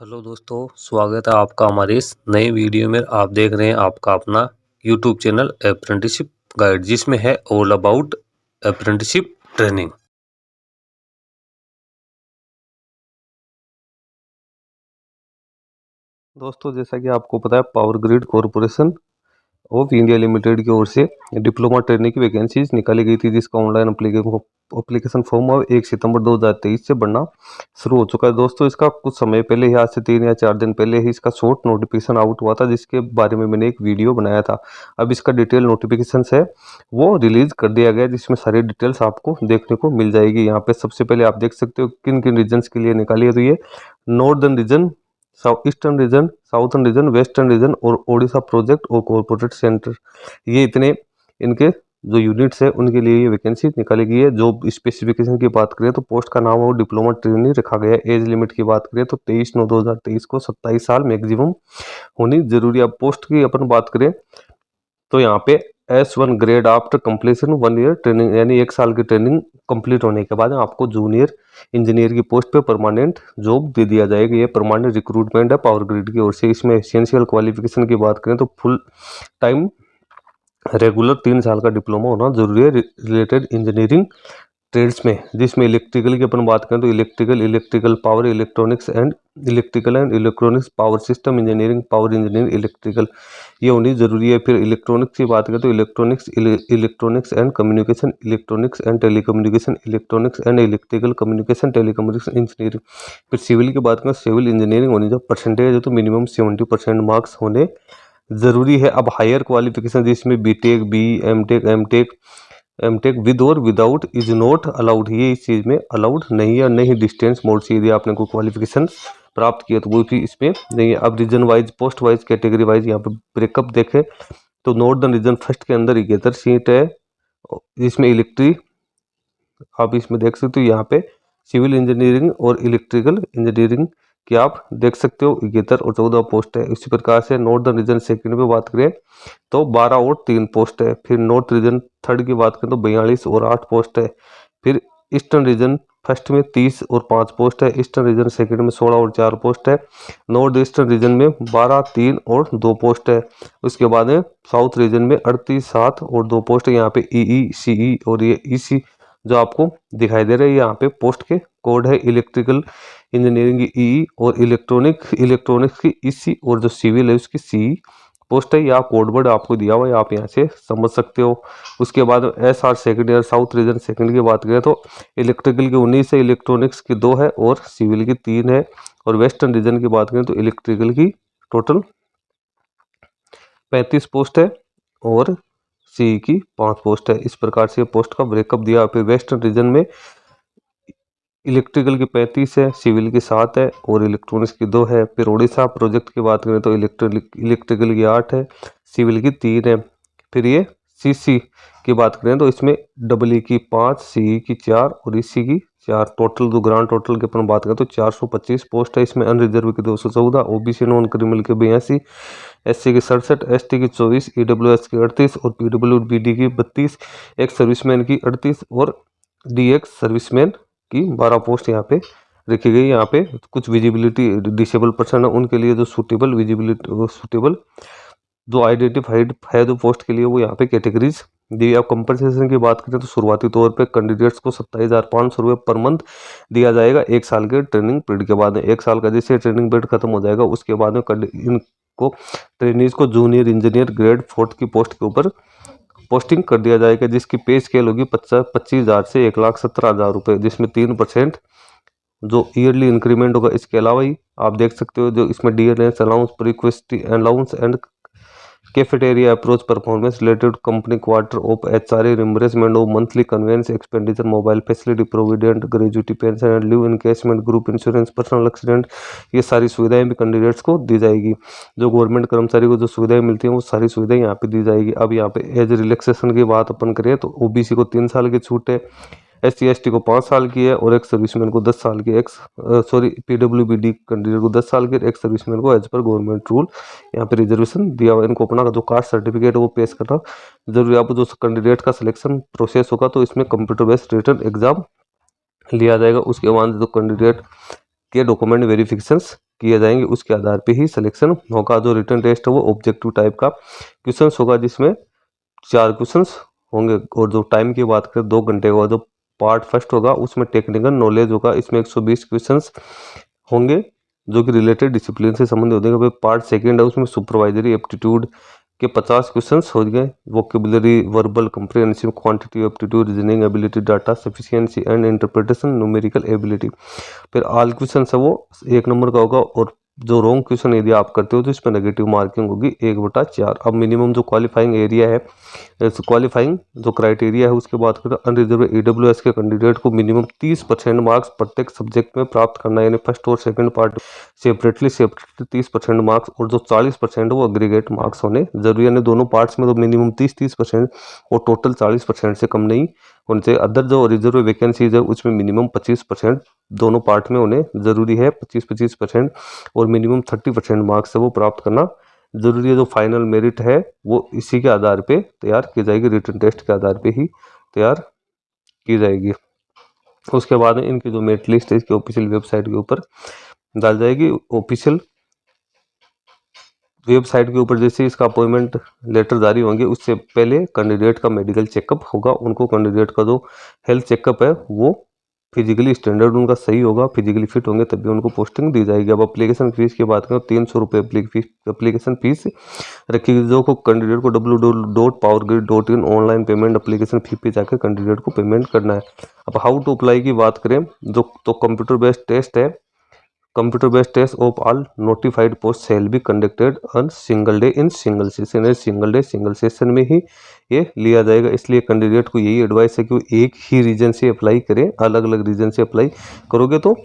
Hello दोस्तों, स्वागत है आपका हमारे इस नए वीडियो में। आप देख रहे हैं आपका अपना यूट्यूब चैनल अप्रेंटिसशिप गाइड, जिसमें है ऑल अबाउट अप्रेंटिसशिप ट्रेनिंग। दोस्तों, जैसा कि आपको पता है, power grid corporation of India limited की ओर से डिप्लोमा ट्रेनिंग की वैकेंसीज निकाली गई थी, जिसका ऑनलाइन एप्लीकेशन फॉर्म अब 1 सितंबर 2023 से बनना शुरू हो चुका है। दोस्तों, इसका कुछ समय पहले ही, आज से 3 या 4 दिन पहले ही इसका शॉर्ट नोटिफिकेशन आउट हुआ था, जिसके बारे में मैंने एक वीडियो बनाया था। अब इसका डिटेल नोटिफिकेशन है वो रिलीज कर दिया गया, जिसमें सारी डिटेल्स आपको देखने को मिल जाएगी। यहाँ पे सबसे पहले आप देख सकते हो किन किन रीजन्स के लिए निकाली है। तो ये northern region, south eastern region, southern reason, western region और ओडिशा प्रोजेक्ट और कॉर्पोरेट सेंटर, ये इतने इनके जो यूनिट्स है उनके लिए ये वैकेंसी निकाली गई है। जॉब स्पेसिफिकेशन की बात करें तो पोस्ट का नाम है वो डिप्लोमा ट्रेनी रखा गया है। एज लिमिट की बात करें तो 23/9/2023 को 27 साल मैक्सिमम होनी जरूरी है। अब पोस्ट की अपन बात करें तो यहाँ पे S1 grade after completion 1 ear training, यानी 1 साल की ट्रेनिंग कंप्लीट होने के बाद आपको जूनियर इंजीनियर की पोस्ट पे परमानेंट जॉब दे दिया जाएगा। ये परमानेंट रिक्रूटमेंट है पावर ग्रिड की ओर से। इसमें एसेंशियल क्वालिफिकेशन की बात करें तो फुल टाइम रेगुलर 3 साल का डिप्लोमा होना जरूरी है रिलेटेड इंजीनियरिंग ट्रेड्स में, जिसमें इलेक्ट्रिकल की अपन बात करें तो electrical power, electrical and electronics power system engineering, power engineering electrical, ये होनी जरूरी है। फिर इलेक्ट्रॉनिक्स की बात करें तो electronics and communication, electronics and telecommunication, electronics and electrical communication telecommunication engineering. फिर सिविल की बात करें, सिविल इंजीनियरिंग होनी जो परसेंटेज है तो मिनिमम 70% मार्क्स होने जरूरी है। अब हायर क्वालिफिकेशन जिसमें बीटेक, एमटेक विद और विदाउट इज नॉट अलाउड, ये इस चीज में अलाउड नहीं है। नहीं डिस्टेंस मोड से यदि आपने कोई क्वालिफिकेशन प्राप्त किया तो वो भी इसमें नहीं है। अब region wise, post wise, category wise यहाँ पे ब्रेकअप देखें तो नॉर्दर्न रीजन फर्स्ट के अंदर 71 सीट है, जिसमें इलेक्ट्रिक, आप इसमें देख सकते हो यहाँ पे सिविल इंजीनियरिंग और इलेक्ट्रिकल इंजीनियरिंग की आप देख सकते हो 71 और 14 पोस्ट है। इसी प्रकार से नॉर्दर्न रीजन सेकंड में बात करें तो 12 और 3 पोस्ट है। फिर नॉर्थ रीजन थर्ड की बात करें तो 42 और 8 पोस्ट है। फिर ईस्टर्न रीजन फर्स्ट में 30 और 5 पोस्ट है। ईस्टर्न रीजन सेकंड में 16 और 4 पोस्ट है। नॉर्थ ईस्टर्न रीजन में 12, 3 और 2 पोस्ट है। उसके बाद में साउथ रीजन में 38, 7 और 2 पोस्ट है। यहाँ पे ईई, सीई और ये ईसी जो आपको दिखाई दे रहा है, यहाँ पे पोस्ट के कोड है। इलेक्ट्रिकल इंजीनियरिंग की ई और इलेक्ट्रॉनिक्स की ईसी और जो सिविल है उसकी सी पोस्ट है। या कोड वर्ड आपको दिया हुआ है, आप यहाँ से समझ सकते हो। उसके बाद SR second year south region second की बात करें तो इलेक्ट्रिकल की 19 है, इलेक्ट्रॉनिक्स की 2 है और सिविल की 3 है। और वेस्टर्न रीजन की बात करें तो इलेक्ट्रिकल की टोटल 35 पोस्ट है और सी की 5 पोस्ट है। इस प्रकार से पोस्ट का ब्रेकअप दिया। फिर वेस्टर्न रीजन में इलेक्ट्रिकल की 35 है, सिविल की 7 है और इलेक्ट्रॉनिक्स की 2 है। फिर उड़ीसा प्रोजेक्ट की बात करें तो इलेक्ट्रिकल की 8 है, सिविल की 3 है। फिर ये सीसी की बात करें तो इसमें डब्ल्यू की 5, सी की 4 और ईसी की 4। टोटल जो ग्रांड टोटल की अपन बात करें तो 425 पोस्ट है। इसमें अनरिजर्व की 214, ओबीसी नॉन क्रिमिनल के 82, SC की 67, ST की 24, EWS की 38 और PWBD की 32, एक सर्विसमैन की 38 और DX सर्विसमैन की 12 पोस्ट यहाँ पे रखी गई। यहाँ पे कुछ विजिबिलिटी डिसेबल पर्सन है उनके लिए जो सुटेबल जो आइडेंटिफाइड है जो पोस्ट के लिए, वो यहाँ पे कैटेगरीज दी। अब कंपनसेशन की बात करें तो शुरुआती तौर पे कैंडिडेट्स को 27,500 रुपये पर मंथ दिया जाएगा 1 साल के ट्रेनिंग पीरियड के बाद। 1 साल का जैसे ट्रेनिंग पीरियड खत्म हो जाएगा उसके बाद में इनको ट्रेनिज को जूनियर इंजीनियर ग्रेड 4 की पोस्ट के ऊपर पोस्टिंग कर दिया जाएगा, जिसकी पे स्केल होगी 25,000 से 1,17,000 रुपये, जिसमें 3% जो ईयरली इंक्रीमेंट होगा। इसके अलावा ही आप देख सकते हो जो इसमें DNS allowance, perquisite allowance and cafeteria approach performance related company quarter of HRA reimbursement of monthly conveyance expenditure, mobile facility, provident, gratuity pension and leave encashment, group insurance, personal accident, ये सारी सुविधाएं भी कैंडिडेट्स को दी जाएगी। जो government कर्मचारी को जो सुविधाएं मिलती हैं वो सारी सुविधाएं यहाँ पे दी जाएगी। अब यहाँ पे एज रिलैक्सेशन की बात अपन करें तो OBC को 3 साल की छूट है, SC/ST को 5 साल की है और एक सर्विसमैन को 10 साल की, PWBD कैंडिडेट को 10 साल की, एक सर्विसमैन को एज पर गवर्नमेंट रूल यहाँ पे रिजर्वेशन दिया हुआ है। इनको अपना जो कास्ट सर्टिफिकेट है वो पेश करना जरूरी है। अब जो कैंडिडेट का सिलेक्शन प्रोसेस होगा तो इसमें कंप्यूटर बेस्ड रिटन एग्जाम लिया जाएगा। उसके बाद जो कैंडिडेट के डॉक्यूमेंट वेरिफिकेशंस किए जाएंगे, उसके आधार पे ही सिलेक्शन होगा। जो रिटन टेस्ट है वो ऑब्जेक्टिव टाइप का क्वेश्चन होगा, जिसमें 4 क्वेश्चंस होंगे। और जो टाइम की बात करें 2 घंटे का जो पार्ट फर्स्ट होगा उसमें टेक्निकल नॉलेज होगा, इसमें 120 क्वेश्चंस होंगे जो कि रिलेटेड डिसिप्लिन से संबंधित होंगे। पार्ट सेकंड है उसमें सुपरवाइजरी एप्टीट्यूड के 50 क्वेश्चंस हो गए, vocabulary, verbal comprehensive, quantity aptitude, reasoning ability, data sufficiency and interpretation, numerical ability. फिर ऑल क्वेश्चन है वो 1 नंबर का होगा, और जो रॉन्ग क्वेश्चन यदि आप करते हो तो इसमें नेगेटिव मार्किंग होगी 1/4। अब मिनिमम जो क्वालिफाइंग एरिया है, क्वालिफाइंग जो क्राइटेरिया है उसके बात करें, अनरिजर्व ईडब्ल्यूएस के कैंडिडेट को मिनिमम 30% मार्क्स प्रत्येक सब्जेक्ट में प्राप्त करना है, यानी फर्स्ट और सेकंड पार्ट सेपरेटली 30% मार्क्स, और जो 40% वो एग्रीगेट मार्क्स होने जरूरी, यानी दोनों पार्ट्स में तो मिनिमम 30% और टोटल 40% से कम नहीं होने चाहिए। अदर जो रिजर्व वैकेंसीज है उसमें मिनिमम 25% दोनों पार्ट में होने जरूरी है, 25% और मिनिमम 30% मार्क्स है वो प्राप्त करना जरूरी है। जो फाइनल मेरिट है वो इसी के आधार पे तैयार की जाएगी, रिटन टेस्ट के आधार पे ही तैयार की जाएगी। उसके बाद में इनकी जो मेरिट लिस्ट है इसकी ऑफिशियल वेबसाइट के ऊपर डाल जाएगी। ऑफिशियल वेबसाइट के ऊपर जैसे इसका अपॉइंटमेंट लेटर जारी होंगे उससे पहले कैंडिडेट का मेडिकल चेकअप होगा। उनको कैंडिडेट का जो हेल्थ चेकअप है वो फिजिकली स्टैंडर्ड उनका सही होगा, फिजिकली फिट होंगे तभी उनको पोस्टिंग दी जाएगी। अब एप्लीकेशन फीस की बात करें 300 रुपये एप्लीकेशन फीस रखी गई, जो को कैंडिडेट को www.powergrid.in online payment application fee पे जाकर कैंडिडेट को पेमेंट करना है। अब हाउ टू अप्लाई की बात करें जो तो कंप्यूटर बेस्ड टेस्ट है। Computer based test of all notified post shall be conducted on single day in single session, single day single session में ही ये लिया जाएगा। इसलिए कैंडिडेट को यही एडवाइस है कि वो एक ही रीजन से अप्लाई करें, अलग अलग रीजन से अप्लाई करोगे तो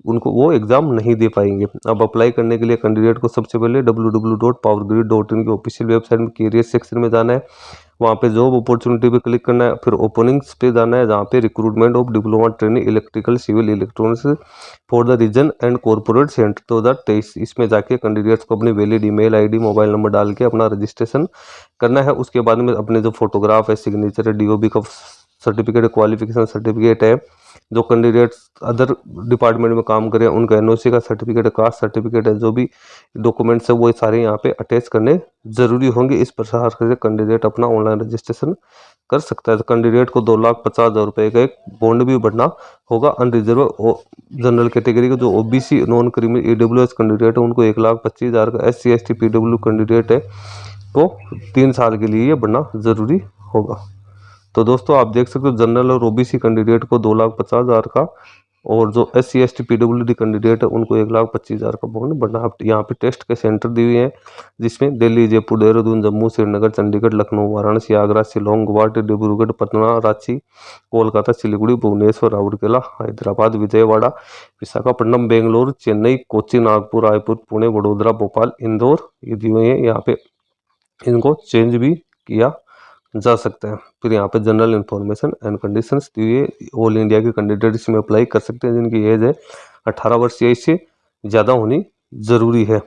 उनको वो एग्जाम नहीं दे पाएंगे। अब अप्लाई करने के लिए कैंडिडेट को सबसे पहले www.powergrid.in की ऑफिशियल वेबसाइट में कैरियर सेक्शन में जाना है, वहाँ पे जॉब अपॉर्चुनिटी पे क्लिक करना है, फिर ओपनिंग्स पे जाना है जहाँ पे recruitment of diploma training electrical civil electronics for the region and corporate centre 2023, इसमें जाके कैंडिडेट्स को अपनी valid email ID mobile number डाल के अपना रजिस्ट्रेशन करना है। उसके बाद में अपने जो फोटोग्राफ है, सिग्नेचर है, डीओबी का सर्टिफिकेट, क्वालिफिकेशन सर्टिफिकेट है, जो कैंडिडेट्स अदर डिपार्टमेंट में काम करें उनका एनओसी का सर्टिफिकेट है, कास्ट सर्टिफिकेट है, जो भी डॉक्यूमेंट्स है वो सारे यहाँ पे अटैच करने जरूरी होंगे। इस प्रकार से कैंडिडेट अपना ऑनलाइन रजिस्ट्रेशन कर सकता है। तो कैंडिडेट को 2,50,000 रुपये का एक बॉन्ड भी भरना होगा। अनरिजर्व जनरल कैटेगरी का जो OBC non creamy EWS candidate है उनको 1,25,000 का, SC ST PW कैंडिडेट है तो 3 साल के लिए ये भरना जरूरी होगा। तो दोस्तों आप देख सकते हो जनरल और ओबीसी कैंडिडेट को 2,50,000 का, और जो SC ST PWD कैंडिडेट है उनको 1,25,000 का बॉन्ड भरना। यहाँ पे टेस्ट के सेंटर दिए हुए हैं जिसमें दिल्ली, जयपुर, देहरादून, जम्मू, श्रीनगर, चंडीगढ़, लखनऊ, वाराणसी, आगरा, शिलोंग, गुवाहाटी, डिब्रूगढ़, पटना, रांची, कोलकाता, सिलीगुड़ी, भुवनेश्वर, राउरकेला, हैदराबाद, विजयवाड़ा, विशाखापट्टनम, बेंगलोर, चेन्नई, कोच्चि, नागपुर, रायपुर, पुणे, वडोदरा, भोपाल, इंदौर ये दिए हुए हैं। यहाँ पे इनको चेंज भी किया जा सकता है। फिर यहाँ पे जनरल इन्फॉर्मेशन एंड कंडीशंस दी हुई है। ऑल इंडिया के कैंडिडेट इसमें अप्लाई कर सकते हैं जिनकी एज है 18 वर्ष या इससे ज़्यादा होनी जरूरी है।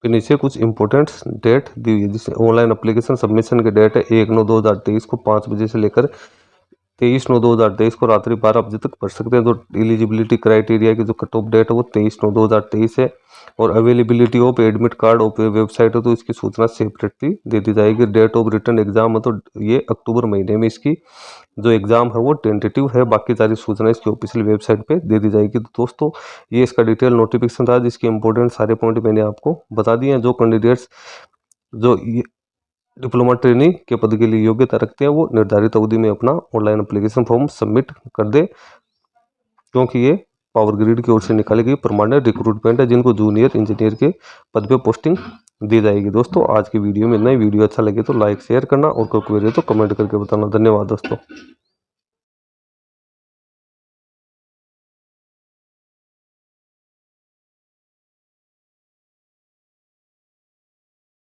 फिर नीचे कुछ इंपॉर्टेंट डेट दी हुई है, जिसमें ऑनलाइन एप्लीकेशन सबमिशन की डेट है 1/9/2023 को 5 बजे से लेकर 23/9/2023 को रात्रि 12 बजे तक भर सकते हैं। तो एलिजिबिलिटी क्राइटेरिया की जो कट ऑफ डेट है वो 23/9/2023 है। और अवेलेबिलिटी ऑफ एडमिट कार्ड और वेबसाइट है तो इसकी सूचना सेपरेटली दे दी जाएगी। डेट ऑफ रिटर्न एग्जाम है तो ये अक्टूबर महीने में इसकी जो एग्जाम है वो टेंटेटिव है, बाकी सारी सूचना इसकी ऑफिशियल वेबसाइट पे दे दी जाएगी। तो दोस्तों ये इसका डिटेल नोटिफिकेशन था जिसके इंपॉर्टेंट सारे पॉइंट मैंने आपको बता दिए हैं। जो कैंडिडेट्स जो डिप्लोमा ट्रेनिंग के पद के लिए योग्यता रखते हैं वो निर्धारित अवधि में अपना ऑनलाइन एप्लीकेशन फॉर्म सबमिट कर दे, क्योंकि ये पावर ग्रिड की ओर से निकाली गई परमानेंट रिक्रूटमेंट है जिनको जूनियर इंजीनियर के पद पे पोस्टिंग दी जाएगी। दोस्तों आज की वीडियो में इतना ही। वीडियो अच्छा लगे तो लाइक शेयर करना और कोई क्वेरी तो कमेंट करके बताना। धन्यवाद दोस्तों।